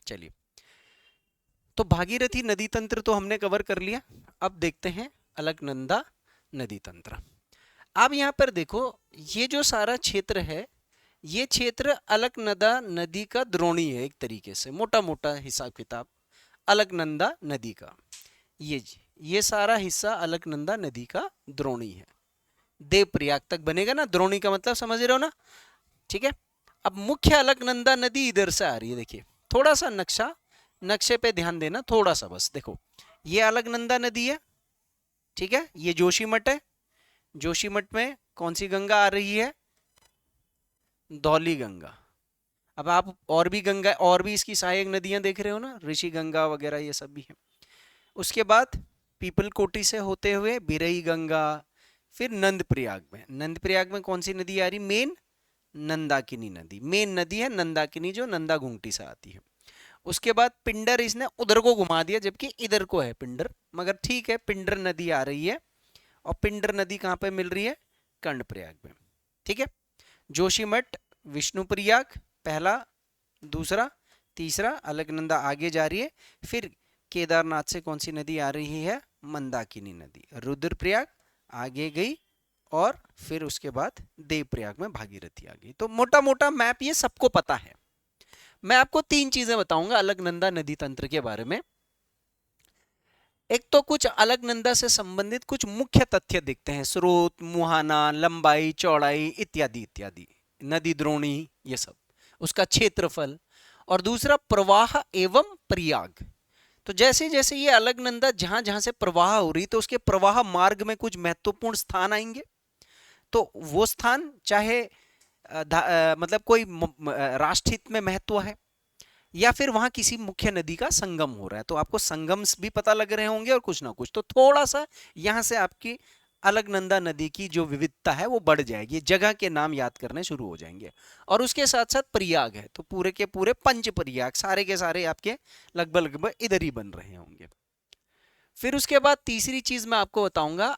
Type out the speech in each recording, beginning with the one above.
चलिए, तो भागीरथी नदी तंत्र तो हमने कवर कर लिया। अब देखते हैं अलकनंदा नदी तंत्र। अब यहाँ पर देखो, ये जो सारा क्षेत्र है, ये क्षेत्र अलकनंदा नदी का द्रोणी है, एक तरीके से मोटा मोटा हिसाब किताब अलकनंदा नदी का। ये सारा हिस्सा अलकनंदा नदी का द्रोणी है, देवप्रयाग तक बनेगा ना। द्रोणी का मतलब समझ रहे हो ना? ठीक है। अब मुख्य अलकनंदा नदी इधर से आ रही है, देखिए थोड़ा सा नक्शे पे ध्यान देना थोड़ा सा, बस देखो ये अलकनंदा नदी है, ठीक है। ये जोशीमठ है, जोशीमठ में कौन सी गंगा आ रही है? धौली गंगा। अब आप और भी गंगा, और भी इसकी सहायक नदियां देख रहे हो ना, ऋषि गंगा वगैरह ये सब भी है। उसके बाद पीपल कोटी से होते हुए बिरई गंगा, फिर नंदप्रयाग में, नंदप्रयाग में कौन सी नदी आ रही? मेन नंदाकिनी नदी, मेन नदी है नंदाकिनी, जो नंदा घुंगटी से आती है। उसके बाद पिंडर, इसने उधर को घुमा दिया जबकि इधर को है पिंडर, मगर ठीक है, पिंडर नदी आ रही है। और पिंडर नदी कहाँ पे मिल रही है? कर्णप्रयाग में, ठीक है। जोशीमठ, विष्णुप्रयाग पहला, दूसरा, तीसरा, अलकनंदा आगे जा रही है। फिर केदारनाथ से कौन सी नदी आ रही है? मंदाकिनी नदी। रुद्रप्रयाग आगे गई, और फिर उसके बाद देवप्रयाग में भागीरथी आ गई। तो मोटा मोटा मैप ये सबको पता है। मैं आपको तीन चीजें बताऊंगा अलकनंदा नदी तंत्र के बारे में। एक तो कुछ अलकनंदा से संबंधित कुछ मुख्य तथ्य दिखते हैं, स्रोत, मुहाना, लंबाई, चौड़ाई इत्यादि इत्यादि, नदी द्रोणी, ये सब, उसका क्षेत्रफल, और दूसरा प्रवाह एवं प्रयाग। तो जैसे जैसे ये अलकनंदा जहां जहां से प्रवाह हो रही, तो उसके प्रवाह मार्ग में कुछ महत्वपूर्ण स्थान आएंगे। तो वो स्थान चाहे मतलब कोई राष्ट्रहित में महत्व है, या फिर वहां किसी मुख्य नदी का संगम हो रहा है, तो आपको संगम भी पता लग रहे होंगे और कुछ ना कुछ, तो थोड़ा सा यहां से आपकी अलकनंदा नदी की जो विविधता है वो बढ़ जाएगी, जगह के नाम याद करने शुरू हो जाएंगे। और उसके साथ साथ प्रयाग है, तो पूरे के पूरे पंच प्रयाग सारे के सारे आपके लगभग लगभग इधर ही बन रहे होंगे। फिर उसके बाद तीसरी चीज मैं आपको बताऊंगा,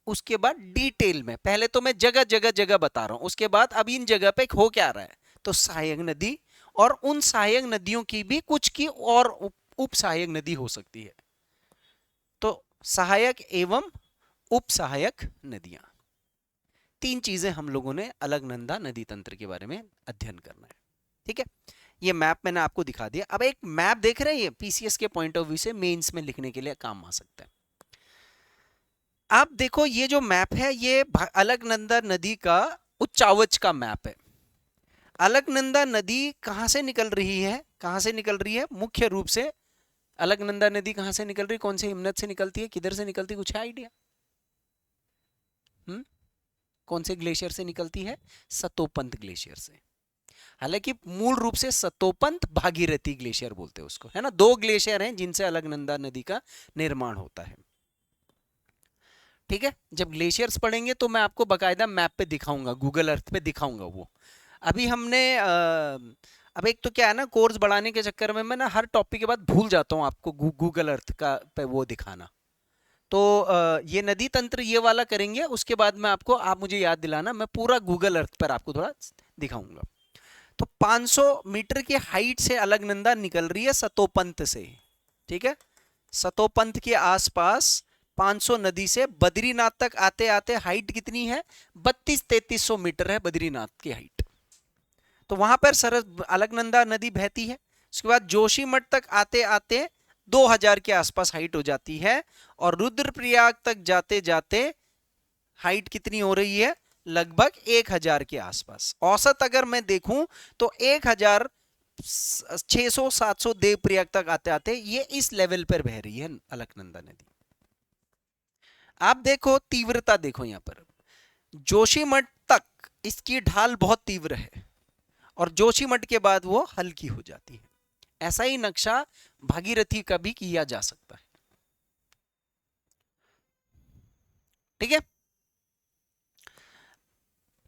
उसके बाद डिटेल में, पहले तो मैं जगह जगह जगह बता रहा हूं, उसके बाद अब इन जगह पे हो क्या रहा है। तो सहायक नदी, और उन सहायक नदियों की भी कुछ की और उप सहायक नदी हो सकती है। तो सहायक एवं उप सहायक नदियां, तीन चीजें हम लोगों ने अलकनंदा नदी तंत्र के बारे में अध्ययन करना है, ठीक है। ये मैप मैंने आपको दिखा दिया। अब एक मैप देख रहे हैं, ये पीसीएस के पॉइंट ऑफ व्यू से मेंस में लिखने के लिए काम आ सकता है। आप देखो ये जो मैप है, ये अलकनंदा नदी का उच्चावच का मैप है। अलकनंदा नदी कहां से निकल रही है? कहां से निकल रही है मुख्य रूप से? अलकनंदा नदी कहां से निकल रही, कौन से हिमनद से निकलती है, किधर से निकलती है, कुछ है आइडिया? कौन से ग्लेशियर से निकलती है? सतोपंत ग्लेशियर से। हालांकि मूल रूप से सतोपंत भागीरथी ग्लेशियर बोलते हैं उसको, है ना। दो ग्लेशियर हैं जिनसे अलकनंदा नदी का निर्माण होता है, ठीक है। जब ग्लेशियर्स पढ़ेंगे तो मैं आपको बकायदा मैप पे दिखाऊंगा, गूगल अर्थ पे दिखाऊंगा वो। अभी हमने अब एक तो क्या है ना, कोर्स बढ़ाने के चक्कर में मैं ना हर टॉपिक के बाद भूल जाता हूँ आपको गूगल अर्थ का पे वो दिखाना। तो ये नदी तंत्र ये वाला करेंगे, उसके बाद में आपको, आप मुझे याद दिलाना, मैं पूरा गूगल अर्थ पर आपको थोड़ा दिखाऊंगा। तो 500 मीटर की हाइट से अलकनंदा निकल रही है सतोपंत से, ठीक है। सतोपंत के आसपास 500 नदी से बद्रीनाथ तक आते आते हाइट कितनी है? 32-3300 मीटर है बद्रीनाथ की हाइट। तो वहां पर सरस अलकनंदा नदी बहती है। उसके बाद जोशीमठ तक आते आते 2000 के आसपास हाइट हो जाती है, और रुद्रप्रयाग तक जाते जाते हाइट कितनी हो रही है? लगभग 1000 के आसपास। औसत अगर मैं देखूं तो 1600-700 देवप्रयाग तक आते आते ये इस लेवल पर बह रही है अलकनंदा नदी। आप देखो तीव्रता, देखो यहां पर जोशीमठ तक इसकी ढाल बहुत तीव्र है, और जोशीमठ के बाद वो हल्की हो जाती है। ऐसा ही नक्शा भागीरथी का भी किया जा सकता है, ठीक है।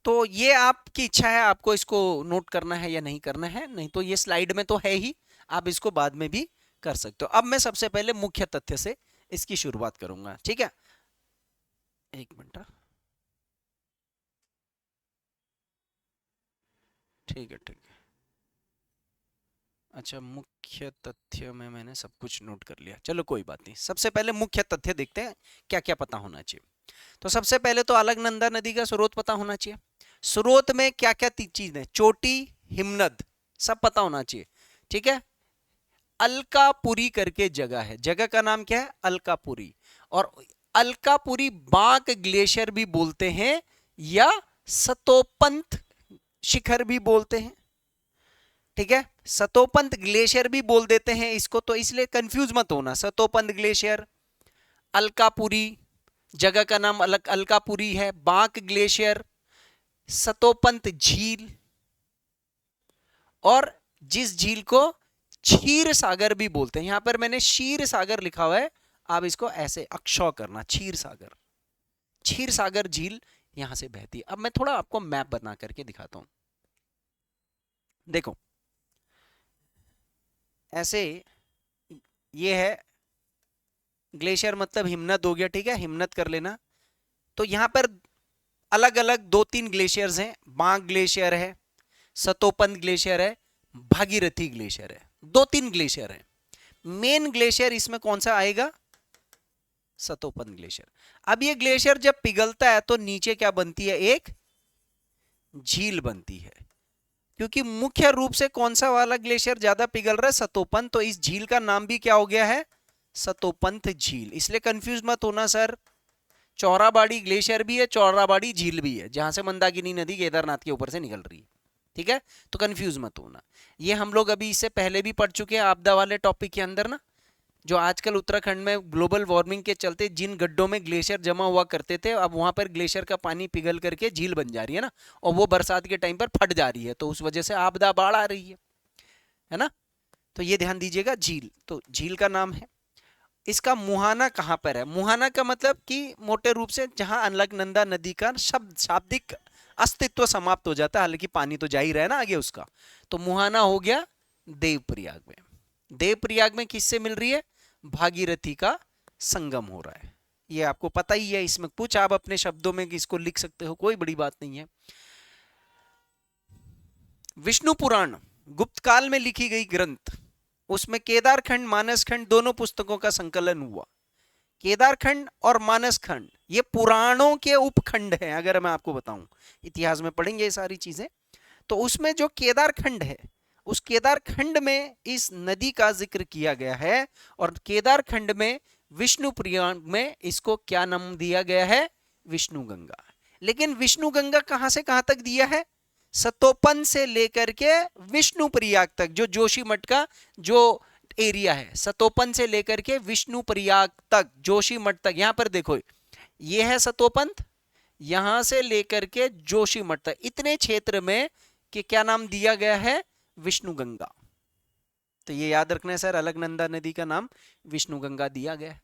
तो ये आपकी इच्छा है, आपको इसको नोट करना है या नहीं करना है, नहीं तो ये स्लाइड में तो है ही, आप इसको बाद में भी कर सकते हो। अब मैं सबसे पहले मुख्य तथ्य से इसकी शुरुआत करूंगा, ठीक है। एक मिनट, ठीक है ठीक है। अच्छा, मुख्य तथ्य में मैंने सब कुछ नोट कर लिया, चलो कोई बात नहीं। सबसे पहले मुख्य तथ्य देखते हैं क्या क्या पता होना चाहिए। तो सबसे पहले तो अलकनंदा नदी का स्रोत पता होना चाहिए। स्रोत में क्या क्या चीज है, चोटी, हिमनद, सब पता होना चाहिए। ठीक है। अलकापुरी करके जगह है, जगह का नाम क्या है, अलकापुरी। और अलकापुरी बांक ग्लेशियर भी बोलते हैं या सतोपंथ शिखर भी बोलते हैं। ठीक है, सतोपंथ ग्लेशियर भी बोल देते हैं इसको, तो इसलिए कंफ्यूज मत होना। सतोपंथ ग्लेशियर, अलकापुरी, जगह का नाम अलकापुरी है, बांक ग्लेशियर, सतोपंथ झील, और जिस झील को क्षीर सागर भी बोलते हैं। यहां पर मैंने क्षीर सागर लिखा हुआ है, आप इसको ऐसे अक्षौ करना, क्षीर सागर। क्षीर सागर झील यहां से बहती है। अब मैं थोड़ा आपको मैप बना करके दिखाता हूं। देखो ऐसे, ये है ग्लेशियर, मतलब हिमनद हो गया। ठीक है, हिमनद कर लेना। तो यहां पर अलग अलग 2-3 ग्लेशियर्स हैं। बांक ग्लेशियर है, सतोपंथ ग्लेशियर है, भागीरथी ग्लेशियर है, 2-3 ग्लेशियर है। मेन ग्लेशियर इसमें कौन सा आएगा, सतोपंथ ग्लेशियर। अब ये ग्लेशियर जब पिघलता है तो नीचे क्या बनती है, एक झील बनती है। क्योंकि मुख्य रूप से कौन सा वाला ग्लेशियर ज्यादा पिघल रहा है, सतोपंथ, तो इस झील का नाम भी क्या हो गया है, सतोपंथ झील। इसलिए कंफ्यूज मत होना सर, चौराबाड़ी ग्लेशियर भी है, चौराबाड़ी झील भी है, जहां से मंदाकिनी नदी केदारनाथ के ऊपर से निकल रही है। ठीक है, तो कंफ्यूज मत होना। ये हम लोग अभी इससे पहले भी पढ़ चुके हैं आपदा वाले टॉपिक के अंदर ना, जो आजकल उत्तराखंड में ग्लोबल वार्मिंग के चलते जिन गड्ढों में ग्लेशियर जमा हुआ करते थे, अब वहां पर ग्लेशियर का पानी पिघल करके झील बन जा रही है ना, और वो बरसात के टाइम पर फट जा रही है, तो उस वजह से आपदा, बाढ़ आ रही है ना। तो ये ध्यान दीजिएगा, झील, तो झील का नाम है। इसका मुहाना कहां पर है, मुहाना का मतलब कि मोटे रूप से जहां अलकनंदा नदी का शाब्दिक अस्तित्व समाप्त हो जाता है, हालांकि पानी तो जा ही रहा है ना आगे उसका। तो मुहाना हो गया देवप्रयाग में। देवप्रयाग में किससे मिल रही है, भागीरथी का संगम हो रहा है। ये आपको पता ही है, इसमें कुछ आप अपने शब्दों में इसको लिख सकते हो, कोई बड़ी बात नहीं है। विष्णु पुराण गुप्त काल में लिखी गई ग्रंथ, उसमें केदारखंड, मानसखंड दोनों पुस्तकों का संकलन हुआ। केदारखंड और मानसखंड ये पुराणों के उपखंड हैं। अगर मैं आपको बताऊं, इतिहास में पढ़ेंगे ये सारी चीजें, तो उसमें जो केदारखंड है, उस केदारखंड में इस नदी का जिक्र किया गया है। और केदारखंड में विष्णु पुराण में इसको क्या नाम दिया गया है, विष्णु गंगा। लेकिन विष्णु गंगा कहां से कहां तक दिया है, सतोपन से लेकर के विष्णु प्रयाग तक, जो जोशीमठ का जो एरिया है, सतोपन से लेकर के विष्णु प्रयाग तक, जोशीमठ तक। यहां पर देखो, ये है सतोपंथ, यहां से लेकर के जोशीमठ तक, इतने क्षेत्र में कि क्या नाम दिया गया है, विष्णु गंगा। तो ये याद रखना है सर, अलकनंदा नदी का नाम विष्णु गंगा दिया गया है।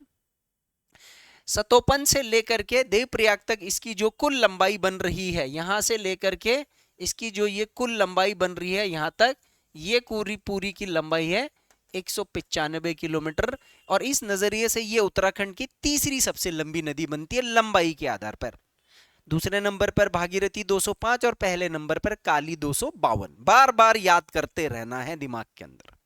सतोपन से लेकर के देवप्रयाग तक इसकी जो कुल लंबाई बन रही है, यहां से लेकर के इसकी जो ये कुल लंबाई बन रही है यहां तक, ये पूरी की लंबाई है 195 किलोमीटर। और इस नजरिए से ये उत्तराखंड की तीसरी सबसे लंबी नदी बनती है लंबाई के आधार पर। दूसरे नंबर पर भागीरथी 205 और पहले नंबर पर काली 252। बार बार याद करते रहना है दिमाग के अंदर।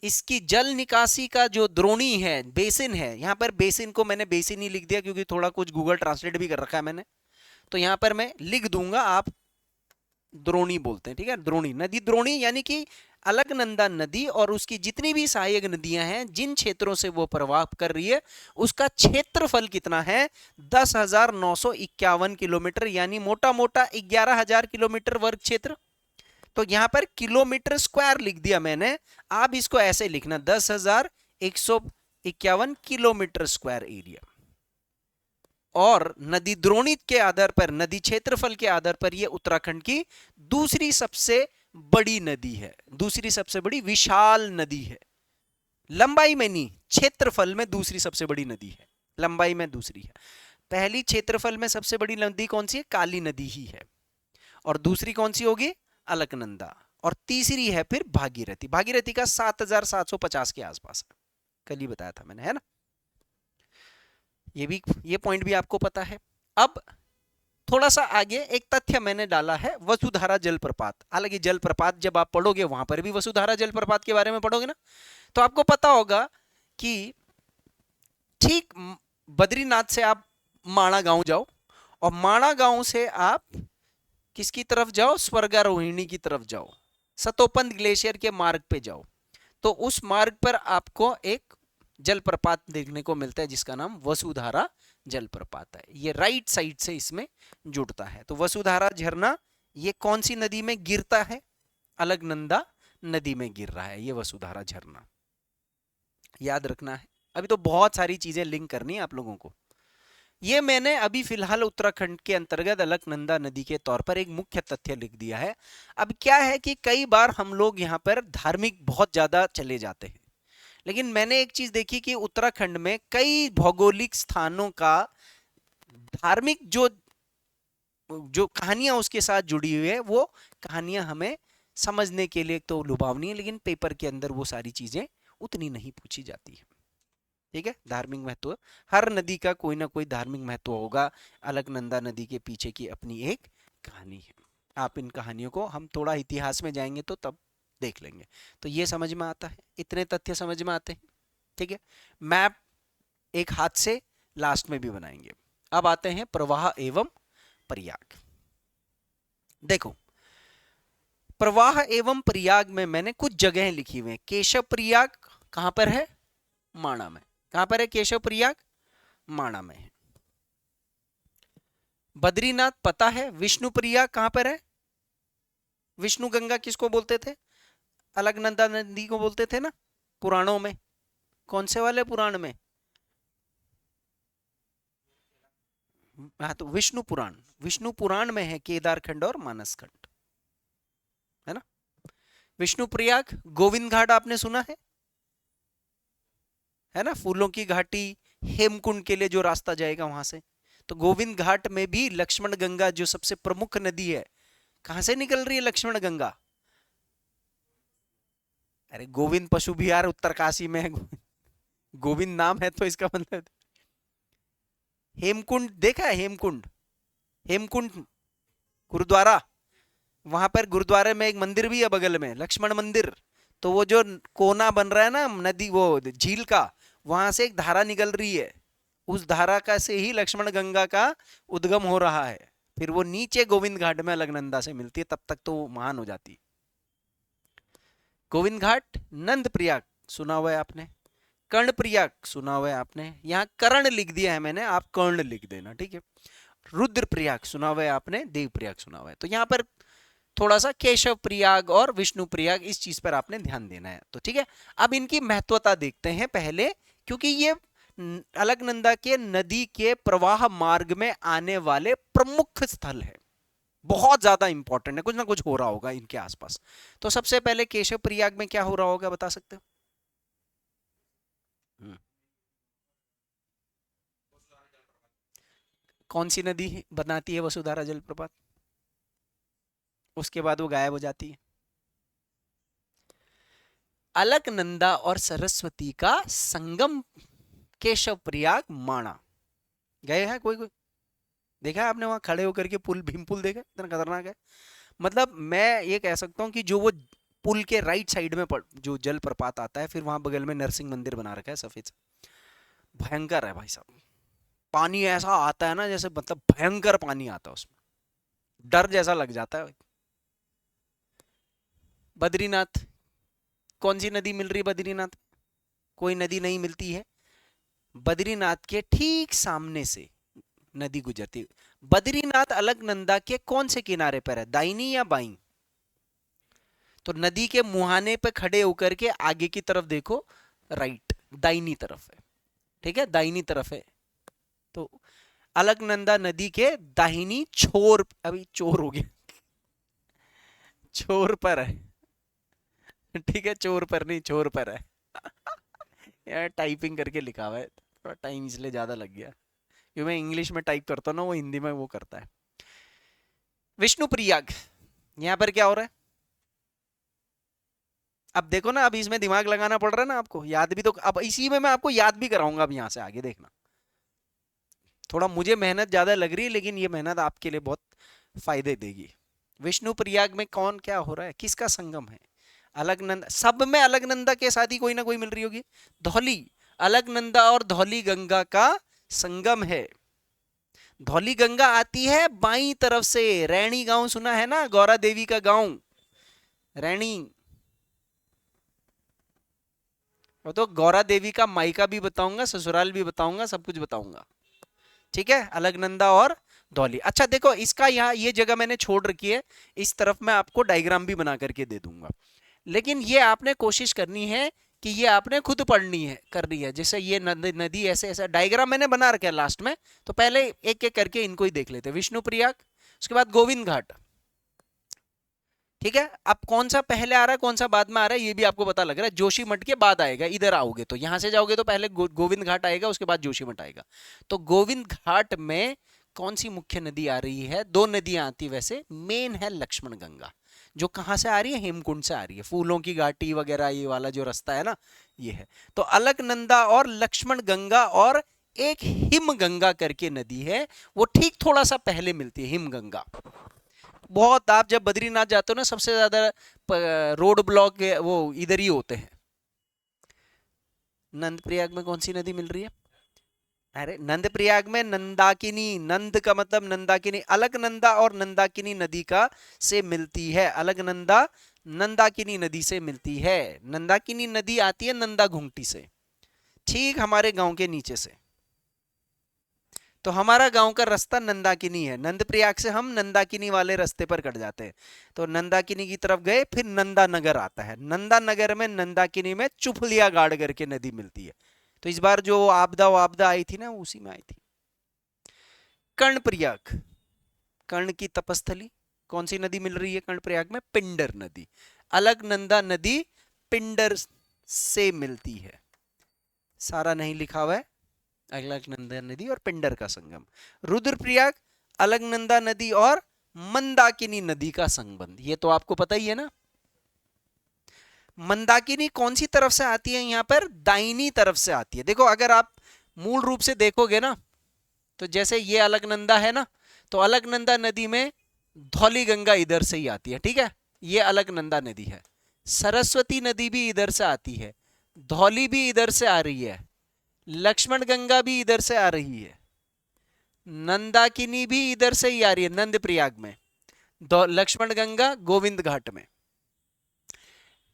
इसकी जल निकासी का जो द्रोणी है, बेसिन है, यहां पर बेसिन को मैंने बेसिन ही लिख दिया क्योंकि थोड़ा कुछ गूगल ट्रांसलेट भी कर रखा है मैंने, तो यहां पर मैं लिख दूंगा, आप द्रोणी बोलते हैं। ठीक है, द्रोणी नदी, द्रोणी यानी कि अलकनंदा नदी और उसकी जितनी भी सहायक नदियां हैं, जिन क्षेत्रों से वो प्रवाह कर रही है, उसका क्षेत्रफल कितना है, 10,951 किलोमीटर, यानी मोटा मोटा 11,000 किलोमीटर वर्ग क्षेत्र। तो यहां पर किलोमीटर स्क्वायर लिख दिया मैंने, आप इसको ऐसे लिखना, 10,151 किलोमीटर स्क्वायर एरिया। और नदी द्रोणी के आधार पर, नदी क्षेत्रफल के आधार पर, यह उत्तराखंड की दूसरी सबसे बड़ी नदी है, दूसरी सबसे बड़ी विशाल नदी है। लंबाई में नहीं, क्षेत्रफल में दूसरी सबसे बड़ी नदी है, लंबाई में दूसरी है। पहली क्षेत्रफल में सबसे बड़ी नदी कौन सी है, काली नदी ही है। और दूसरी कौन सी होगी, अलकनंदा। और तीसरी है फिर भागीरथी। भागीरथी का 7,750 के आसपास है, कल ही बताया था मैंने, है ना। ये पॉइंट भी आपको पता है। अब थोड़ा सा आगे एक तथ्य मैंने डाला है, वसुधारा जलप्रपात। हालांकि जलप्रपात जब आप पढ़ोगे वहां पर भी वसुधारा जलप्रपात के बारे में पढ़ोगे ना, तो आपको पता होगा कि ठीक बद्रीनाथ से आप माणा गांव जाओ, और माणा गांव से आप किसकी तरफ जाओ, स्वर्गारोहिणी की तरफ जाओ, सतोपंथ ग्लेशियर के मार्ग पे जाओ, तो उस मार्ग पर आपको एक जलप्रपात देखने को मिलता है जिसका नाम वसुधारा जलप्रपात है। ये राइट साइड से इसमें जुड़ता है। तो वसुधारा झरना ये कौन सी नदी में गिरता है, अलकनंदा नदी में गिर रहा है ये वसुधारा झरना, याद रखना है। अभी तो बहुत सारी चीजें लिंक करनी है आप लोगों को। ये मैंने अभी फिलहाल उत्तराखंड के अंतर्गत अलकनंदा नदी के तौर पर एक मुख्य तथ्य लिख दिया है। अब क्या है कि कई बार हम लोग यहाँ पर धार्मिक बहुत ज्यादा चले जाते हैं, लेकिन मैंने एक चीज देखी कि उत्तराखंड में कई भौगोलिक स्थानों का धार्मिक जो जो कहानियां उसके साथ जुड़ी हुई है, वो कहानियां हमें समझने के लिए तो लुभावनी है, लेकिन पेपर के अंदर वो सारी चीजें उतनी नहीं पूछी जाती है। ठीक है, धार्मिक महत्व, हर नदी का कोई ना कोई धार्मिक महत्व होगा। अलकनंदा नदी के पीछे की अपनी एक कहानी है। आप इन कहानियों को, हम थोड़ा इतिहास में जाएंगे तो तब देख लेंगे। तो ये समझ में आता है, इतने तथ्य समझ में आते हैं। ठीक है, मैप एक हाथ से लास्ट में भी बनाएंगे। अब आते हैं प्रवाह एवं प्रयाग। देखो, प्रवाह एवं प्रयाग में मैंने कुछ जगहें लिखी हुई हैं। केशव प्रयाग कहां पर है, माणा में। कहां पर है केशव प्रयाग, माणा में है। बद्रीनाथ पता है, विष्णु प्रयाग कहां पर है, विष्णु गंगा किसको बोलते थे, अलकनंदा नदी को बोलते थे ना पुराणों में। कौन से वाले पुराण में, हाँ तो विष्णु पुराण, विष्णु पुराण में है केदारखंड और मानसखंड, है ना। विष्णु प्रयाग, गोविंद घाट आपने सुना है ना, फूलों की घाटी, हेमकुंड के लिए जो रास्ता जाएगा वहां से। तो गोविंद घाट में भी लक्ष्मण गंगा जो सबसे प्रमुख नदी है, कहां से निकल रही है लक्ष्मण गंगा, अरे गोविंद पशु विहार उत्तरकाशी में है, गोविंद नाम है तो इसका मतलब। हेमकुंड देखा है, हेमकुंड, हेमकुंड गुरुद्वारा, वहां पर गुरुद्वारे में एक मंदिर भी है बगल में, लक्ष्मण मंदिर। तो वो जो कोना बन रहा है ना नदी, वो झील का, वहां से एक धारा निकल रही है, उस धारा का से ही लक्ष्मण गंगा का उद्गम हो रहा है। फिर वो नीचे गोविंद घाट में अलकनंदा से मिलती है, तब तक तो महान हो जाती है। गोविंद घाट, नंद प्रयाग सुना हुआ है आपने, कर्ण प्रयाग सुना हुआ है आपने, यहाँ कर्ण लिख दिया है मैंने, आप कर्ण लिख देना, ठीक है। रुद्र प्रयाग सुना हुआ है आपने, देव प्रयाग सुना हुआ है। तो यहाँ पर थोड़ा सा केशव प्रयाग और विष्णु प्रयाग, इस चीज पर आपने ध्यान देना है। तो ठीक है, अब इनकी महत्वता देखते हैं पहले, क्योंकि ये अलकनंदा के नदी के प्रवाह मार्ग में आने वाले प्रमुख स्थल है, बहुत ज्यादा इंपॉर्टेंट है, कुछ ना कुछ हो रहा होगा इनके आसपास। तो सबसे पहले केशव प्रयाग में क्या हो रहा होगा, बता सकते हो। कौन सी नदी बनाती है वसुधारा जलप्रपात, उसके बाद वो गायब हो जाती है। अलकनंदा और सरस्वती का संगम, केशव प्रयाग माणा। गए हैं कोई कोई, देखा है आपने वहां खड़े होकर के पुल, भीम पुल देखा, इतना खतरनाक है। मतलब मैं ये कह सकता हूँ कि जो वो पुल के राइट साइड में जो जलप्रपात आता है, फिर वहां बगल में नरसिंह मंदिर बना रखा है सफेद से, भयंकर है भाई साहब। पानी ऐसा आता है ना जैसे, मतलब भयंकर पानी आता है उसमें, डर जैसा लग जाता है। बद्रीनाथ, कौन सी नदी मिल रही है बद्रीनाथ, कोई नदी नहीं मिलती है। बद्रीनाथ के ठीक सामने से नदी गुजरती है। बद्रीनाथ अलकनंदा के कौन से किनारे पर है, दाहिनी या बाईं, तो नदी के मुहाने पे खड़े होकर के आगे की तरफ देखो, राइट, दाहिनी तरफ है, ठीक है, दाहिनी तरफ है। तो अलकनंदा नदी के दाहिनी छोर, अभी चोर हो गया, छोर पर है, ठीक है, चोर पर नहीं, छोर पर है। यार टाइपिंग करके लिखा हुआ है, थोड़ा टाइम इसलिए ज्यादा लग गया, क्योंकि मैं इंग्लिश में टाइप करता हूँ ना, वो हिंदी में वो करता है। विष्णु प्रयाग, यहाँ पर क्या हो रहा है, अब देखो ना, अब इसमें दिमाग लगाना पड़ रहा है ना आपको, याद भी तो, अब इसी में मैं आपको याद भी कराऊंगा अब यहाँ से आगे देखना। थोड़ा मुझे मेहनत ज्यादा लग रही है, लेकिन ये मेहनत आपके लिए बहुत फायदे देगी। विष्णु प्रयाग में कौन क्या हो रहा है, किसका संगम है? अलकनंदा, सब में अलकनंदा के साथ ही कोई ना कोई मिल रही होगी। धौली, अलकनंदा और धौली गंगा का संगम है। धौली गंगा आती है बाईं तरफ से, रैणी गांव सुना है ना, गौरा देवी का गांव रैणी। वो तो गौरा देवी का मायका भी बताऊंगा, ससुराल भी बताऊंगा, सब कुछ बताऊंगा। ठीक है, अलकनंदा और धौली। अच्छा देखो, इसका यहाँ ये जगह मैंने छोड़ रखी है, इस तरफ मैं आपको डायग्राम भी बना करके दे दूंगा, लेकिन ये आपने कोशिश करनी है कि ये आपने खुद पढ़नी है, करनी है। जैसे ये नदी ऐसे ऐसे डायग्राम मैंने बना रखा है लास्ट में, तो पहले एक एक करके इनको ही देख लेते हैं। विष्णु प्रयाग, उसके बाद गोविंद घाट। ठीक है, अब कौन सा पहले आ रहा है कौन सा बाद में आ रहा है ये भी आपको पता लग रहा है। जोशीमठ के बाद आएगा, इधर आओगे तो, यहां से जाओगे तो पहले गोविंद घाट आएगा, उसके बाद जोशीमठ आएगा। तो गोविंद घाट में कौन सी मुख्य नदी आ रही है? दो नदियां आती वैसे, मेन है लक्ष्मण गंगा, जो कहां से आ रही है? हेमकुंड से आ रही है। फूलों की घाटी वगैरह ये वाला जो रास्ता है ना, ये है। तो अलकनंदा और लक्ष्मण गंगा, और एक हिम गंगा करके नदी है, वो ठीक थोड़ा सा पहले मिलती है, हिम गंगा। बहुत, आप जब बद्रीनाथ जाते हो ना, सबसे ज्यादा रोड ब्लॉक वो इधर ही होते हैं। नंद प्रयाग में कौन सी नदी मिल रही है? अरे नंद प्रयाग में नंदाकिनी, नंद का मतलब नंदाकिनी, अलकनंदा और नंदाकिनी नदी का से मिलती है। अलकनंदा नंदाकिनी नदी से मिलती है। नंदाकिनी नदी आती है नंदा घुंगटी से, ठीक हमारे गांव के नीचे से। तो हमारा गांव का रास्ता नंदाकिनी है, नंदप्रयाग से हम नंदाकिनी वाले रास्ते पर कट जाते हैं। तो नंदाकिनी की तरफ गए, फिर नंदा नगर आता है। नंदा नगर में नंदाकिनी में चुफलिया गाड़ करके नदी मिलती है। तो इस बार जो आपदा आई थी ना, उसी में आई थी। कर्णप्रयाग, कर्ण की तपस्थली, कौन सी नदी मिल रही है कर्णप्रयाग में? पिंडर नदी। अलकनंदा नदी पिंडर से मिलती है, सारा नहीं लिखा हुआ है। अलकनंदा नदी और पिंडर का संगम। रुद्रप्रयाग, अलकनंदा नदी और मंदाकिनी नदी का संबंध, ये तो आपको पता ही है ना। मंदाकिनी कौन सी तरफ से आती है? यहां पर दाहिनी तरफ से आती है। देखो, अगर आप मूल रूप से देखोगे ना, तो जैसे ये अलकनंदा है ना, तो अलकनंदा नदी में धौली गंगा इधर से ही आती है। ठीक है, ये अलकनंदा नदी है। सरस्वती नदी भी इधर से आती है, धौली भी इधर से आ रही है, लक्ष्मण गंगा भी इधर से आ रही है, नंदाकिनी भी इधर से ही आ रही है, नंद प्रयाग में। लक्ष्मण गंगा गोविंद घाट में।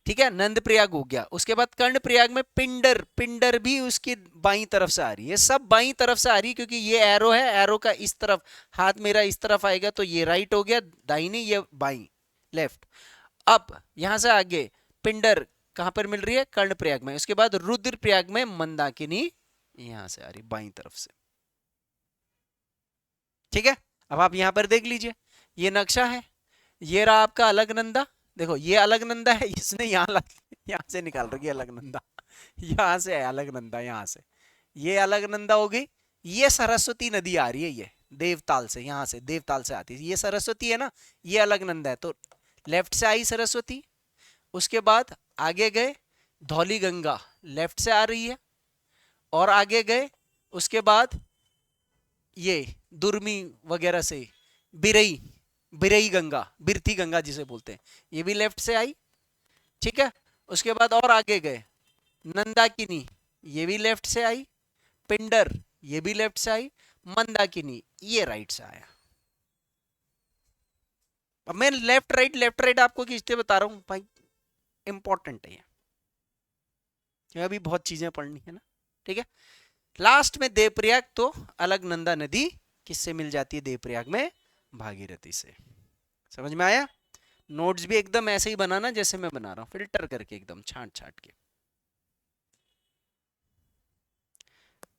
ठीक है, नंद प्रयाग हो गया। उसके बाद कर्ण प्रयाग में पिंडर, पिंडर भी उसकी बाईं तरफ से आ रही है। सब बाईं तरफ से आ रही है, क्योंकि ये एरो है, एरो का इस तरफ हाथ मेरा इस तरफ आएगा, तो ये राइट हो गया, दाहिनी, ये बाईं, लेफ्ट। अब यहां से आगे पिंडर कहां पर मिल रही है? कर्ण प्रयाग में। उसके बाद रुद्र प्रयाग में मंदाकिनी यहां से आ रही, बाईं तरफ से। ठीक है, अब आप यहां पर देख लीजिए, ये नक्शा है, ये रहा आपका अलकनंदा। देखो, ये अलकनंदा है, इसने यहां से निकाल रखी है अलकनंदा, यहां से है अलकनंदा, यहां से ये अलकनंदा हो गई। ये सरस्वती नदी आ रही है, ये देवताल से, यहां से देवताल से आती है, ये सरस्वती है ना, ये अलकनंदा है। तो लेफ्ट से आई सरस्वती, उसके बाद आगे गए, धौली गंगा लेफ्ट से आ रही है, और आगे गए, उसके बाद ये दुर्मी वगैरह से बिरई, बिरई गंगा, बिरथी गंगा जिसे बोलते हैं, ये भी लेफ्ट से आई। ठीक है, उसके बाद और आगे गए, नंदाकिनी ये भी लेफ्ट से आई, पिंडर ये भी लेफ्ट से आई, मंदाकिनी ये राइट से आया। अब मैं लेफ्ट राइट आपको खींचते बता रहा हूं भाई, इंपॉर्टेंट है ये, अभी बहुत चीजें पढ़नी है ना। ठीक है, लास्ट में देवप्रयाग, तो अलकनंदा नदी किससे मिल जाती है देवप्रयाग में? भागीरथी से। समझ में आया? नोट्स भी एकदम ऐसे ही बनाना जैसे मैं बना रहा हूं, फिल्टर करके एकदम छांट छांट के।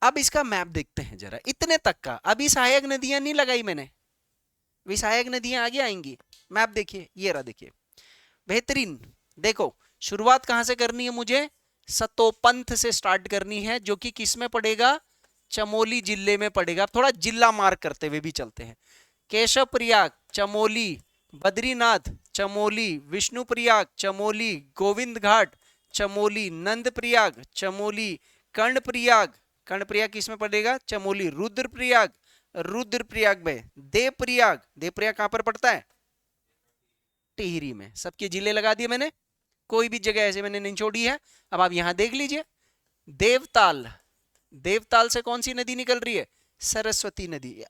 अब इसका मैप देखते हैं जरा, इतने तक का। अभी सहायक नदियां नहीं लगाई मैंने, भी सहायक नदियां आगे आएंगी। मैप देखिए, ये रहा, देखिए बेहतरीन। देखो, शुरुआत कहां से करनी है मुझे? सतोपंथ से स्टार्ट करनी है, जो कि किस में पड़ेगा? चमोली जिले में पड़ेगा। अब थोड़ा जिला मार्क करते हुए भी चलते हैं। केशव प्रयाग चमोली, बद्रीनाथ चमोली, विष्णु प्रयाग चमोली, गोविंद घाट चमोली, नंद प्रयाग चमोली, कर्ण प्रयाग, कर्ण प्रयाग किस में पड़ेगा? चमोली, रुद्र प्रयाग रुद्रप्रयाग में। देवप्रयाग, देवप्रयाग कहां पर पड़ता है? टिहरी में। सबके जिले लगा दिए मैंने, कोई भी जगह ऐसे मैंने नहीं छोड़ी है। अब आप यहां देख लीजिए, देवताल, देवताल से कौन सी नदी निकल रही है? सरस्वती नदी।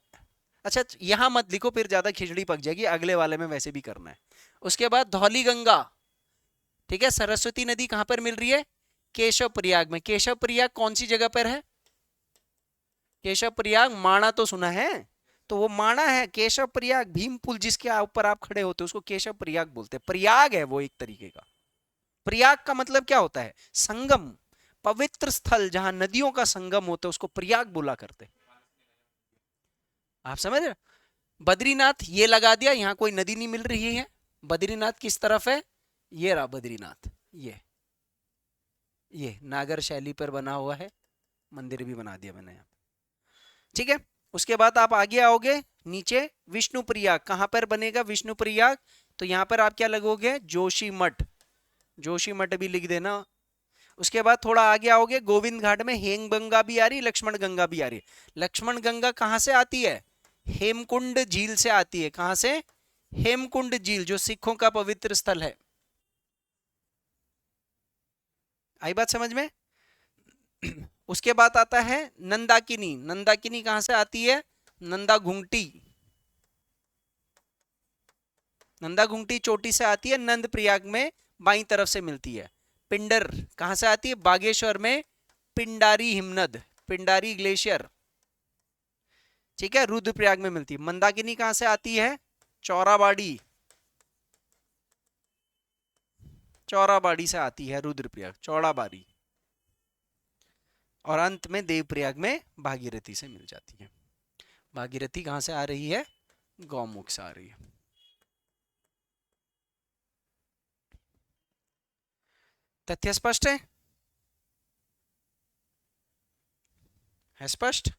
अच्छा यहां मत लिखो, फिर ज्यादा खिचड़ी पक जाएगी, अगले वाले में वैसे भी करना है। उसके बाद धौली गंगा, ठीक है। सरस्वती नदी कहां पर मिल रही है? केशव प्रयाग में। केशव प्रयाग कौन सी जगह पर है? केशव प्रयाग माणा तो सुना है, तो वो माणा है। केशव प्रयाग, भीम पुल जिसके ऊपर आप खड़े होते हो उसको केशव प्रयाग बोलते हैं। प्रयाग है वो एक तरीके का। प्रयाग का मतलब क्या होता है? संगम, पवित्र स्थल जहां नदियों का संगम होता है उसको प्रयाग बोला करते। आप समझ रहे? बद्रीनाथ ये लगा दिया, यहां कोई नदी नहीं मिल रही है। बद्रीनाथ किस तरफ है? ये रहा बद्रीनाथ, ये नागर शैली पर बना हुआ है, मंदिर भी बना दिया मैंने यहाँ, ठीक है। उसके बाद आप आगे आओगे नीचे, विष्णु प्रयाग कहां पर बनेगा? विष्णु प्रयाग, तो यहां पर आप क्या लगोगे? जोशी मठ, जोशी मठ भी लिख देना। उसके बाद थोड़ा आगे आओगे, गोविंद घाट में हेम गंगा भी आ रही, लक्ष्मण गंगा भी आ रही है। लक्ष्मण गंगा कहां से आती है? हेमकुंड झील से आती है। कहां से? हेमकुंड झील, जो सिखों का पवित्र स्थल है। आई बात समझ में? उसके बाद आता है नंदाकिनी। नंदाकिनी कहां से आती है? नंदा घुंगटी, नंदा घुंगटी चोटी से आती है, नंद प्रयाग में बाईं तरफ से मिलती है। पिंडर कहां से आती है? बागेश्वर में पिंडारी हिमनद, पिंडारी ग्लेशियर, ठीक है, रुद्रप्रयाग में मिलती है। मंदाकिनी कहां से आती है? चौराबाड़ी, चौराबाड़ी से आती है रुद्रप्रयाग, चौड़ाबाड़ी। और अंत में देवप्रयाग में भागीरथी से मिल जाती है। भागीरथी कहां से आ रही है? गौमुख से आ रही है। तथ्य स्पष्ट है स्पष्ट?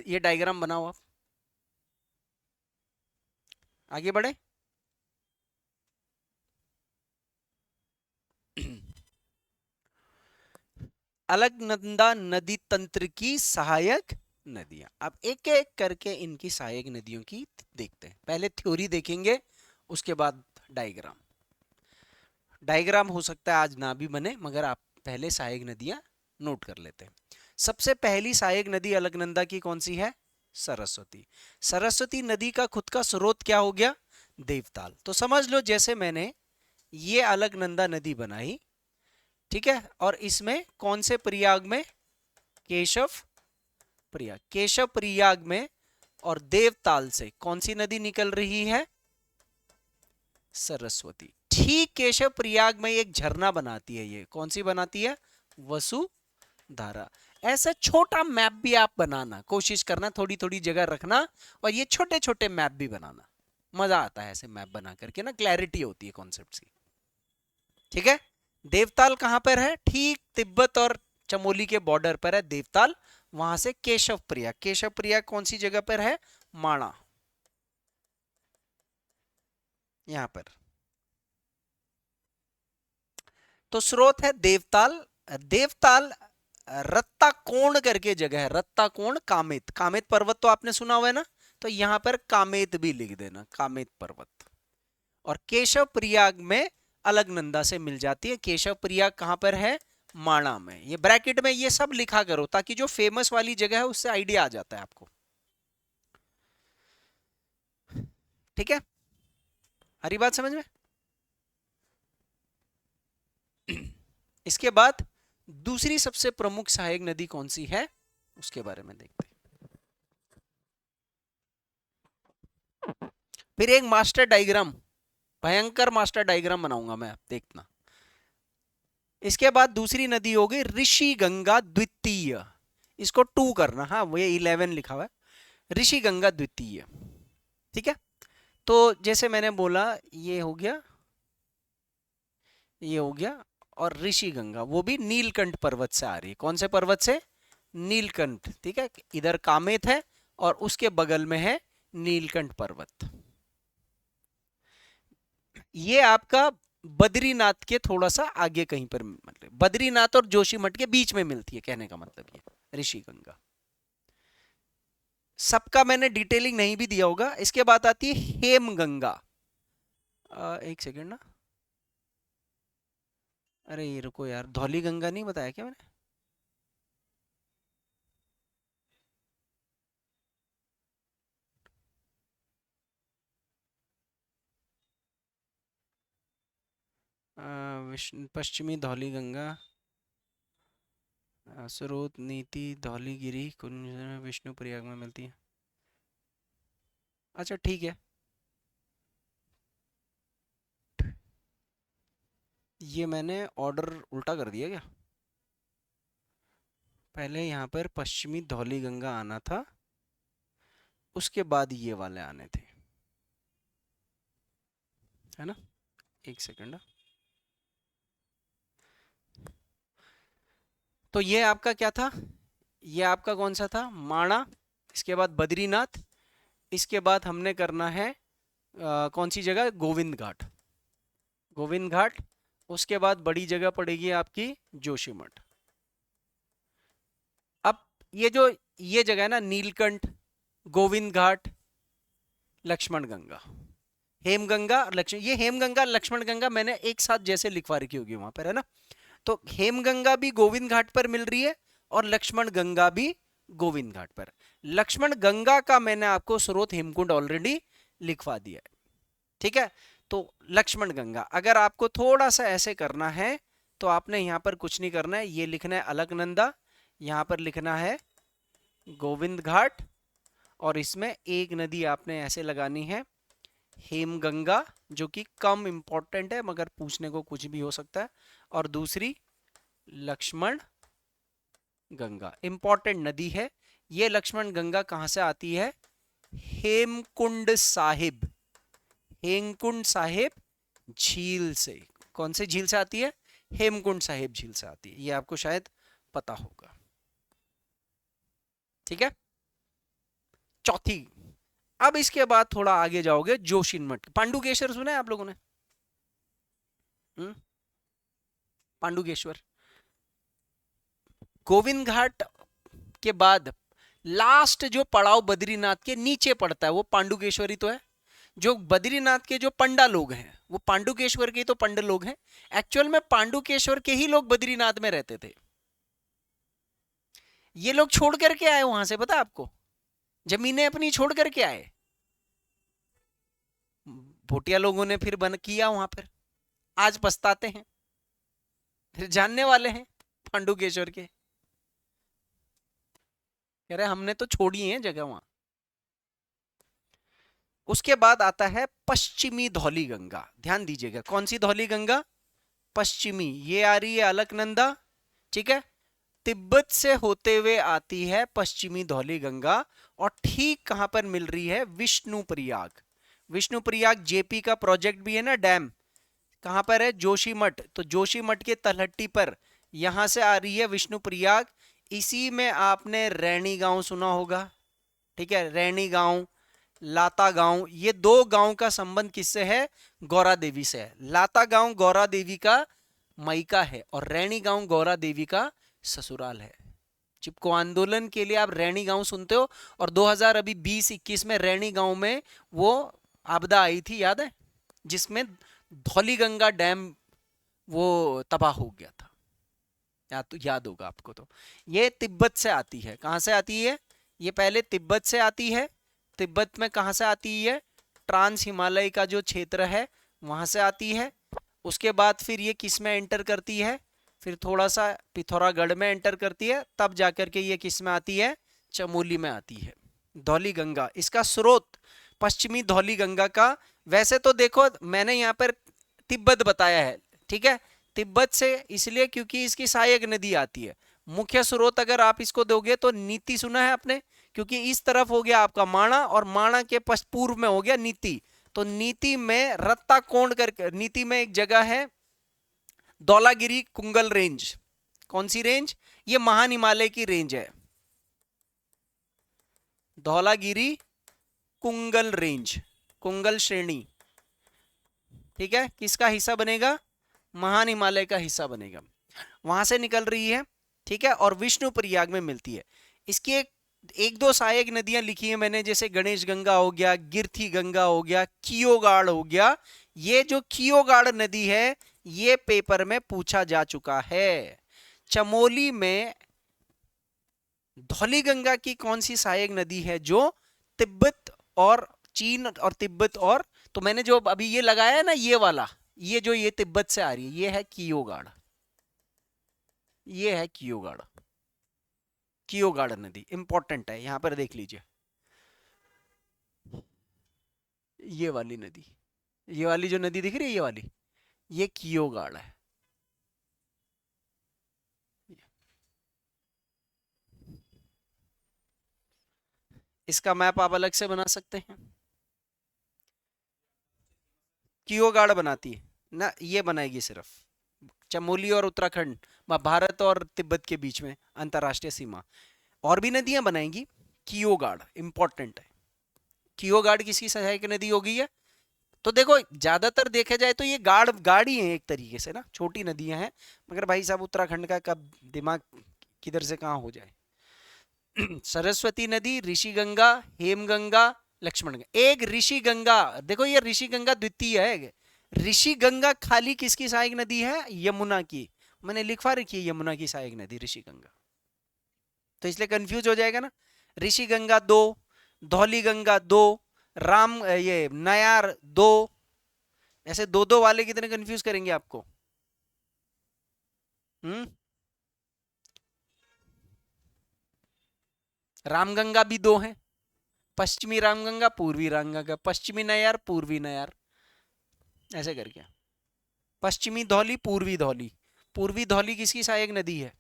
ये डायग्राम बनाओ आप, आगे बढ़े। अलकनंदा नदी तंत्र की सहायक नदियां। अब एक एक करके इनकी सहायक नदियों की देखते हैं। पहले थ्योरी देखेंगे, उसके बाद डायग्राम। डायग्राम हो सकता है आज ना भी बने, मगर आप पहले सहायक नदियां नोट कर लेते हैं। सबसे पहली सहायक नदी अलकनंदा की कौन सी है? सरस्वती। सरस्वती नदी का खुद का स्रोत क्या हो गया? देवताल। तो समझ लो जैसे मैंने ये अलकनंदा नदी बनाई, ठीक है, और इसमें कौन से प्रयाग में? केशव प्रयाग। केशव प्रयाग में और देवताल से कौन सी नदी निकल रही है? सरस्वती। ठीक केशव प्रयाग में एक झरना बनाती है, ये कौन सी बनाती है? वसुधारा। ऐसा छोटा मैप भी आप बनाना कोशिश करना, थोड़ी थोड़ी जगह रखना, और ये छोटे छोटे मैप भी बनाना। मजा आता है ऐसे मैप बना करके ना, क्लैरिटी होती है कॉन्सेप्ट की, ठीक है। देवताल कहां पर है? ठीक तिब्बत और चमोली के बॉर्डर पर है देवताल। वहां से केशव प्रयाग, केशव प्रयाग कौन सी जगह पर है? माणा, यहां पर। तो स्रोत है देवताल। देवताल रत्ताकोण करके जगह है, रत्ताकोण कामेत। कामेत पर्वत तो आपने सुना हुआ है ना, तो यहां पर कामेत भी लिख देना, कामेत पर्वत। और केशव प्रयाग में अलकनंदा से मिल जाती है। केशव प्रयाग कहां पर है? माणा में। ये ब्रैकेट में ये सब लिखा करो, ताकि जो फेमस वाली जगह है उससे आइडिया आ जाता है आपको, ठीक है। हरी बात समझ में? इसके बाद दूसरी सबसे प्रमुख सहायक नदी कौन सी है, उसके बारे में देखते हैं। फिर एक मास्टर डायग्राम, भयंकर मास्टर डायग्राम बनाऊंगा मैं, देखना। इसके बाद दूसरी नदी होगी ऋषि गंगा द्वितीय। इसको 2 करना, हाँ वो 11 लिखा हुआ है, ऋषि गंगा द्वितीय, ठीक है। तो जैसे मैंने बोला, ये हो गया, ये हो गया, और ऋषि गंगा वो भी नीलकंठ पर्वत से आ रही है। कौन से पर्वत से? नीलकंठ, ठीक है। इधर कामेत है और उसके बगल में है नीलकंठ पर्वत। ये आपका बद्रीनाथ के थोड़ा सा आगे कहीं पर, मतलब बद्रीनाथ और जोशीमठ के बीच में मिलती है, कहने का मतलब ये ऋषि गंगा। सबका मैंने डिटेलिंग नहीं भी दिया होगा। इसके बाद आती है हेम गंगा। एक सेकेंड ना, अरे ये रुको यार, धौली गंगा नहीं बताया क्या मैंने? विष्णु पश्चिमी धौली गंगा, स्रोत नीति धौलीगिरी कुंज विष्णु प्रयाग में मिलती है। अच्छा ठीक है, ये मैंने ऑर्डर उल्टा कर दिया क्या? पहले यहाँ पर पश्चिमी धौली गंगा आना था, उसके बाद ये वाले आने थे, है ना? एक सेकंड। तो ये आपका क्या था? ये आपका कौन सा था? माणा। इसके बाद बद्रीनाथ। इसके बाद हमने करना है कौन सी जगह? गोविंद घाट। गोविंद घाट। उसके बाद बड़ी जगह पड़ेगी आपकी जोशीमठ। अब ये जो ये जगह है ना, नीलकंठ, गोविंद घाट, लक्ष्मण गंगा, हेमगंगा और लक्ष्मण, ये हेमगंगा लक्ष्मण गंगा मैंने एक साथ जैसे लिखवा रखी होगी वहां पर, है ना? तो हेमगंगा भी गोविंद घाट पर मिल रही है और लक्ष्मण गंगा भी गोविंद घाट पर। लक्ष्मण गंगा का मैंने आपको स्रोत हेमकुंड ऑलरेडी लिखवा दिया है, ठीक है? तो लक्ष्मण गंगा अगर आपको थोड़ा सा ऐसे करना है तो आपने यहां पर कुछ नहीं करना है, ये लिखना है अलकनंदा, यहां पर लिखना है गोविंद घाट, और इसमें एक नदी आपने ऐसे लगानी है हेमगंगा, जो कि कम इंपॉर्टेंट है मगर पूछने को कुछ भी हो सकता है, और दूसरी लक्ष्मण गंगा, इंपॉर्टेंट नदी है। ये लक्ष्मण गंगा कहां से आती है? हेमकुंड साहिब, हेमकुंड साहिब झील से। कौन से झील से आती है? हेमकुंड साहिब झील से आती है, ये आपको शायद पता होगा, ठीक है? चौथी। अब इसके बाद थोड़ा आगे जाओगे, जोशीमठ। पांडुकेश्वर सुना है आप लोगों ने? पांडुकेश्वर गोविंद घाट के बाद लास्ट जो पड़ाव बद्रीनाथ के नीचे पड़ता है वो पांडुकेश्वरी तो है। जो बद्रीनाथ के जो पंडा लोग हैं वो पांडुकेश्वर के तो पंड लोग हैं। एक्चुअल में पांडुकेश्वर के ही लोग बद्रीनाथ में रहते थे। ये लोग छोड़ करके आए वहां से, पता है आपको? जमीनें अपनी छोड़ करके आए। भोटिया लोगों ने फिर बन किया वहां पर, आज पछताते हैं। फिर जानने वाले हैं पांडुकेश्वर के, कह रहे हमने तो छोड़ी है जगह वहां। उसके बाद आता है पश्चिमी धौली गंगा। ध्यान दीजिएगा, कौन सी धौली गंगा? पश्चिमी। ये आ रही है अलकनंदा, ठीक है? तिब्बत से होते हुए आती है पश्चिमी धौली गंगा, और ठीक कहां पर मिल रही है? विष्णु प्रयाग। विष्णु प्रयाग जेपी का प्रोजेक्ट भी है ना, डैम। कहां पर है? जोशीमठ। तो जोशीमठ के तलहटी पर यहां से आ रही है विष्णु प्रयाग। इसी में आपने रैणी गांव सुना होगा, ठीक है? रैणी गांव, लाता गांव, ये दो गांव का संबंध किससे है? गौरा देवी से है। लाता गांव गौरा देवी का मायका है और रैणी गांव गौरा देवी का ससुराल है। चिपको आंदोलन के लिए आप रैणी गांव सुनते हो, और 2000 अभी 20-21 में रैणी गांव में वो आपदा आई थी, याद है? जिसमें धौलीगंगा डैम वो तबाह हो गया था, याद होगा आपको। तो ये तिब्बत से आती है। कहां से आती है? ये पहले तिब्बत से आती है। तिब्बत में कहां से आती है? ट्रांस हिमालय का जो क्षेत्र है वहां से आती है। उसके बाद फिर ये किस में एंटर करती है? फिर थोड़ा सा पिथौरागढ़ में एंटर करती है, तब जाकर के ये किस में आती है? चमोली में आती है। धौली गंगा, इसका स्रोत पश्चिमी धौली गंगा का। वैसे तो देखो मैंने यहाँ पर तिब्बत बताया है, ठीक है? तिब्बत से इसलिए क्योंकि इसकी सहायक नदी आती है। मुख्य स्रोत अगर आप इसको दोगे तो नीति सुना है आपने, क्योंकि इस तरफ हो गया आपका माणा और माणा के पूर्व में हो गया नीति। तो नीति में रत्ता कोण करके, नीति में एक जगह है धौलागिरी कुंगल रेंज। कौन सी रेंज? ये महान हिमालय की रेंज है, धौलागिरी कुंगल रेंज, कुंगल श्रेणी, ठीक है, किसका हिस्सा बनेगा? महान हिमालय का हिस्सा बनेगा, वहां से निकल रही है, ठीक है, और विष्णु प्रयाग में मिलती है। इसकी एक दो सहायक नदियां लिखी है मैंने, जैसे गणेश गंगा हो गया, गिरथी गंगा हो गया, कियोगाड़ हो गया। ये जो कियोगाड़ नदी है ये पेपर में पूछा जा चुका है। चमोली में धौली गंगा की कौन सी सहायक नदी है जो तिब्बत और चीन और तिब्बत और, तो मैंने जो अभी ये लगाया है ना ये वाला, ये जो ये तिब्बत से आ रही है, ये है कियोगाड़, ये है कियोगाड़, कियोगाड़ नदी इंपॉर्टेंट है, यहां पर देख लीजिए, ये वाली नदी, ये वाली जो नदी दिख रही है ये वाली, ये कियोगाड़ है। इसका मैप आप अलग से बना सकते हैं, कियोगाड़ बनाती है ना, ये बनाएगी सिर्फ चमोली और उत्तराखंड, भारत और तिब्बत के बीच में अंतरराष्ट्रीय सीमा, और भी नदियां बनाएंगी, कियोगाड़ इंपॉर्टेंट है। कियोगाड़ किसकी सहायक नदी होगी है? तो देखो ज्यादातर देखे जाए तो ये गाड़ी है एक तरीके से ना, छोटी नदियां हैं, मगर भाई साहब उत्तराखंड का कब दिमाग किधर से कहां हो जाए। सरस्वती नदी, ऋषि गंगा, हेम गंगा, लक्ष्मण गंगा, एक ऋषि गंगा, देखो ये ऋषि गंगा द्वितीय है, ऋषि गंगा खाली किसकी सहायक नदी है? यमुना की, मैंने लिखवा रखी है यमुना की सहायक नदी ऋषि गंगा, तो इसलिए कंफ्यूज हो जाएगा ना। ऋषि गंगा दो, धौली गंगा दो, राम ये नयार दो, ऐसे दो दो वाले कितने कंफ्यूज करेंगे आपको। हम्म, रामगंगा भी दो हैं, पश्चिमी रामगंगा, पूर्वी रामगंगा, पश्चिमी नयार, पूर्वी नयार, ऐसे करके, पश्चिमी धौली, पूर्वी धौली, पूर्वी धौली किसकी सहायक नदी है?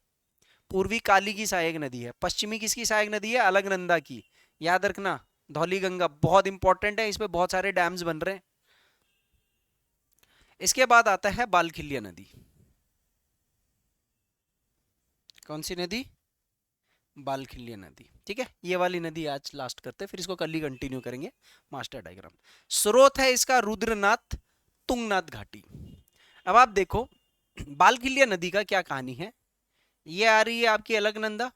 पूर्वी काली की सहायक नदी है। पश्चिमी किसकी सहायक नदी है? अलकनंदा की, याद रखना। धौली गंगा बहुत इंपॉर्टेंट है, इस पे बहुत सारे डैम्स बन रहे हैं। इसके बाद आता है बालखिलिया नदी, कौन सी नदी? बालखिलिया नदी, ठीक है, ये वाली नदी आज लास्ट करते हैं, फिर इसको कल ही कंटिन्यू करेंगे मास्टर डायग्राम। स्रोत है इसका रुद्रनाथ, तुंगनाथ घाटी। अब आप देखो बालखिलिया नदी का क्या कहानी है, ये आ रही है आपकी अलकनंदा,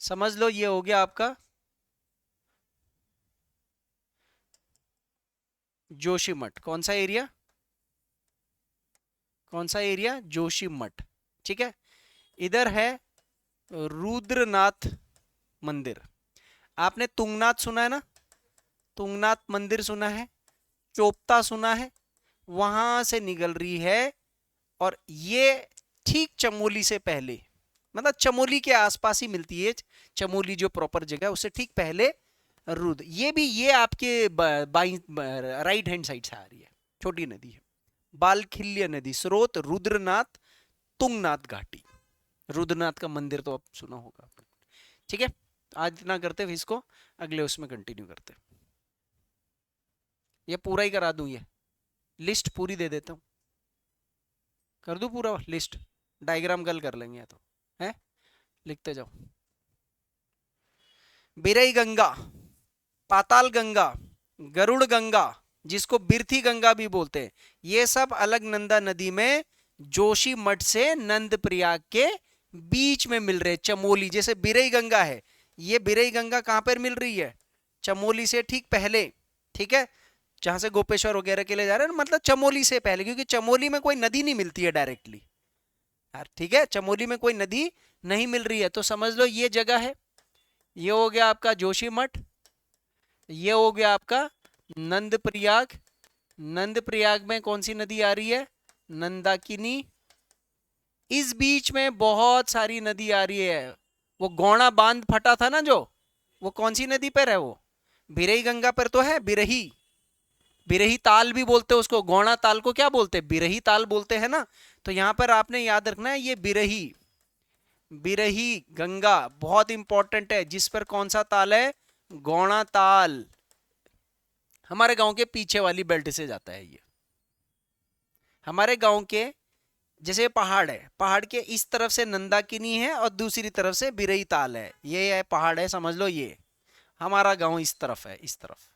समझ लो ये हो गया आपका जोशीमठ, कौन सा एरिया? कौन सा एरिया? जोशीमठ, ठीक है। इधर है रुद्रनाथ मंदिर, आपने तुंगनाथ सुना है ना, तुंगनाथ मंदिर सुना है, चोपता सुना है, वहां से निकल रही है, और ये ठीक चमोली से पहले, मतलब चमोली के आसपास ही मिलती है, चमोली जो प्रॉपर जगह है उससे ठीक पहले रुद्र, ये भी ये आपके बाई राइट हैंड साइड से आ रही है, छोटी नदी है। बालखिल्य नदी, स्रोत रुद्रनाथ, तुंगनाथ घाटी, रुद्रनाथ का मंदिर तो आप सुना होगा आपने, ठीक है। आज इतना करते हैं, इसको अगले उसमें कंटिन्यू करते हैं। ये पूरा ही करा दूं, ये लिस्ट पूरी दे देता हूं, कर दूं पूरा लिस्ट, डायग्राम कल कर लेंगे, या तो है, लिखते जाओ। बिरई गंगा, पाताल गंगा, गरुड़ गंगा, जिसको बिरथी गंगा भी बोलते हैं, ये सब अलकनंदा नदी में जोशीमठ से नंद प्रयाग के बीच में मिल रहे। चमोली जैसे बिरई गंगा है, ये बिरई गंगा कहां पर मिल रही है? चमोली से ठीक पहले, ठीक है, जहां से गोपेश्वर वगैरह के लिए जा रहे हैं, मतलब चमोली से पहले, क्योंकि चमोली में कोई नदी नहीं मिलती है डायरेक्टली यार, ठीक है, चमोली में कोई नदी नहीं मिल रही है, तो समझ लो ये जगह है। ये हो गया आपका जोशीमठ, ये हो गया आपका नंद प्रयाग, नंद प्रयाग में कौन सी नदी आ रही है? नंदाकिनी। इस बीच में बहुत सारी नदी आ रही है, वो गौड़ा बांध फटा था ना जो, वो कौन सी नदी पर है? वो बिरही गंगा पर तो है, बिरही, बिरही ताल भी बोलते हैं उसको, गौड़ा ताल को क्या बोलते हैं? बिरही ताल बोलते हैं ना। तो यहां पर आपने याद रखना है, ये बिरही, बिरही गंगा बहुत इंपॉर्टेंट है, जिस पर कौन सा ताल है? गौड़ा ताल, हमारे गांव के पीछे वाली बेल्ट से जाता है ये। हमारे गांव के जैसे पहाड़ है, पहाड़ के इस तरफ से नंदाकिनी है और दूसरी तरफ से बिरई ताल है, ये है पहाड़ है, समझ लो ये। हमारा गांव इस तरफ है, इस तरफ।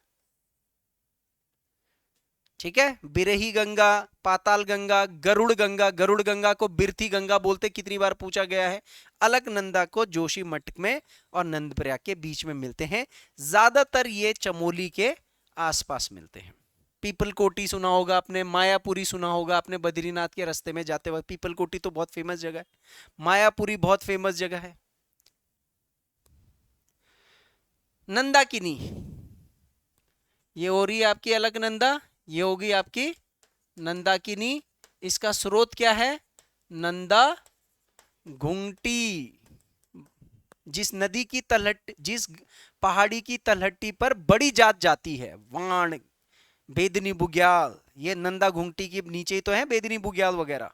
ठीक है, बिरही गंगा, पाताल गंगा, गरुड़ गंगा। गरुड़ गंगा को बिरथी गंगा बोलते, कितनी बार पूछा गया है। अलकनंदा को जोशी मठ में और नंदप्रयाग के बीच में मिलते हैं। ज्यादातर ये चमोली के आसपास मिलते हैं। पीपल कोटी सुना होगा आपने, मायापुरी सुना होगा आपने, बद्रीनाथ के रास्ते में जाते वक्त। पीपल कोटी तो बहुत फेमस जगह है, मायापुरी बहुत फेमस जगह है। नंदाकिनी, ये हो रही है आपकी अलकनंदा, ये होगी आपकी नंदाकिनी। इसका स्रोत क्या है? नंदा घुंगटी। जिस नदी की तलहट, जिस पहाड़ी की तलहटी पर बड़ी जात जाती है, वाण, बेदनी बुग्याल, ये नंदा घुंगटी के नीचे ही तो है बेदनी बुग्याल वगैरह।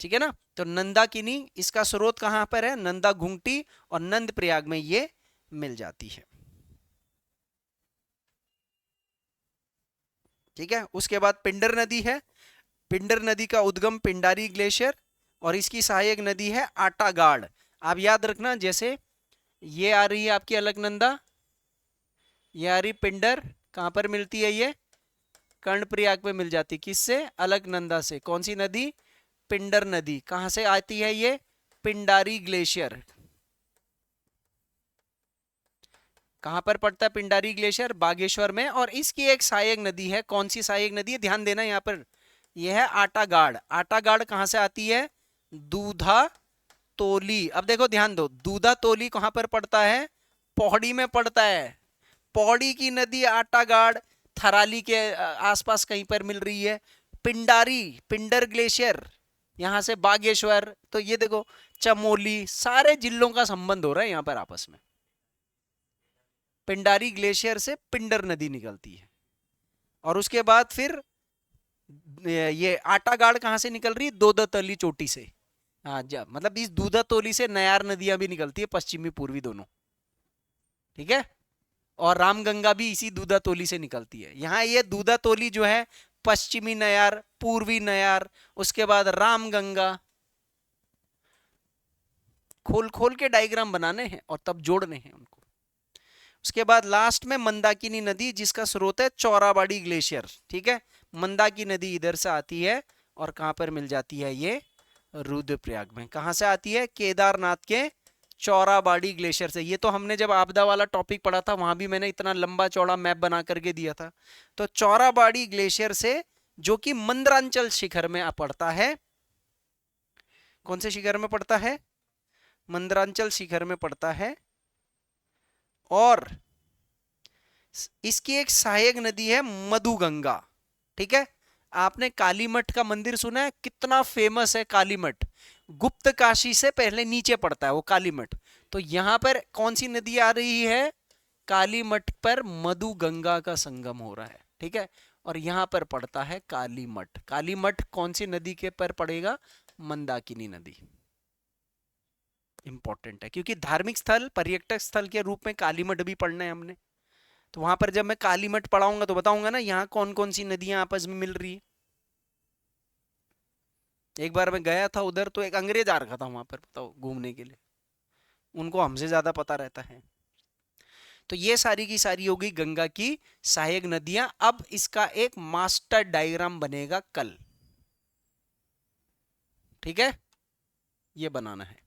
ठीक है ना, तो नंदाकिनी, इसका स्रोत कहां पर है? नंदा घुंगटी, और नंद प्रयाग में ये मिल जाती है। ठीक है, उसके बाद पिंडर नदी है। पिंडर नदी का उद्गम पिंडारी ग्लेशियर, और इसकी सहायक नदी है आटागाड़। आप याद रखना, जैसे ये आ रही है आपकी अलकनंदा, ये आ रही पिंडर, कहां पर मिलती है ये? कर्णप्रयाग में मिल जाती। किससे? अलकनंदा से। कौन सी नदी? पिंडर नदी। कहां से आती है ये? पिंडारी ग्लेशियर। कहां पर पड़ता है पिंडारी ग्लेशियर? बागेश्वर में। और इसकी एक सहायक नदी है, कौन सी सहायक नदी है? ध्यान देना यहाँ पर, यह है आटागाड़। आटागाड़ कहां से आती है? दूधा तोली। अब देखो ध्यान दो, दूधा तोली कहां पर पड़ता है? पौड़ी में पड़ता है। पौड़ी की नदी आटागाड़ थराली के आसपास कहीं पर मिल रही है। पिंडारी, पिंडर ग्लेशियर यहां से बागेश्वर, तो ये देखो चमोली, सारे जिलों का संबंध हो रहा है यहां पर आपस में। पिंडारी ग्लेशियर से पिंडर नदी निकलती है। और उसके बाद फिर ये आटागाड़ कहां से निकल रही है? दोदतली चोटी से। हाँ, मतलब इस दूधातोली से नयार नदियां भी निकलती है, पश्चिमी पूर्वी दोनों। ठीक है, और रामगंगा भी इसी दूधातोली से निकलती है। यहाँ ये दूधातोली जो है, पश्चिमी नयार, पूर्वी नयार, उसके बाद रामगंगा। खोल खोल के डायग्राम बनाने हैं और तब जोड़ने हैं उनको। उसके बाद लास्ट में मंदाकिनी नदी, जिसका स्रोत है चौराबाड़ी ग्लेशियर। ठीक है, मंदाकिनी नदी इधर से आती है और कहां पर मिल जाती है ये? रुद्रप्रयाग में। कहां से आती है? केदारनाथ के चौराबाड़ी ग्लेशियर से। ये तो हमने जब आपदा वाला टॉपिक पढ़ा था, वहां भी मैंने इतना लंबा चौड़ा मैप बना करके दिया था। तो चौराबाड़ी ग्लेशियर से, जो कि मंदरांचल शिखर में पड़ता है। कौन से शिखर में पड़ता है? मंदरांचल शिखर में पड़ता है। और इसकी एक सहायक नदी है मधुगंगा। ठीक है, आपने कालीमठ का मंदिर सुना है? कितना फेमस है कालीमठ। गुप्त काशी से पहले नीचे पड़ता है वो कालीमठ। तो यहां पर कौन सी नदी आ रही है? कालीमठ पर मधुगंगा का संगम हो रहा है। ठीक है, और यहां पर पड़ता है कालीमठ। कालीमठ कौन सी नदी के पर पड़ेगा? मंदाकिनी नदी। इंपॉर्टेंट है, क्योंकि धार्मिक स्थल, पर्यटक स्थल के रूप में कालीमठ भी पढ़ना है हमने। तो वहां पर जब मैं कालीमठ पढ़ाऊंगा तो बताऊंगा ना यहाँ कौन कौन सी नदियां आपस में मिल रही है। एक बार मैं गया था उधर, तो एक अंग्रेज आ रखा था वहां पर, बताओ, घूमने के लिए। उनको हमसे ज्यादा पता रहता है। तो ये सारी की सारी होगी गंगा की सहायक नदियां। अब इसका एक मास्टर डायग्राम बनेगा कल। ठीक है, ये बनाना है।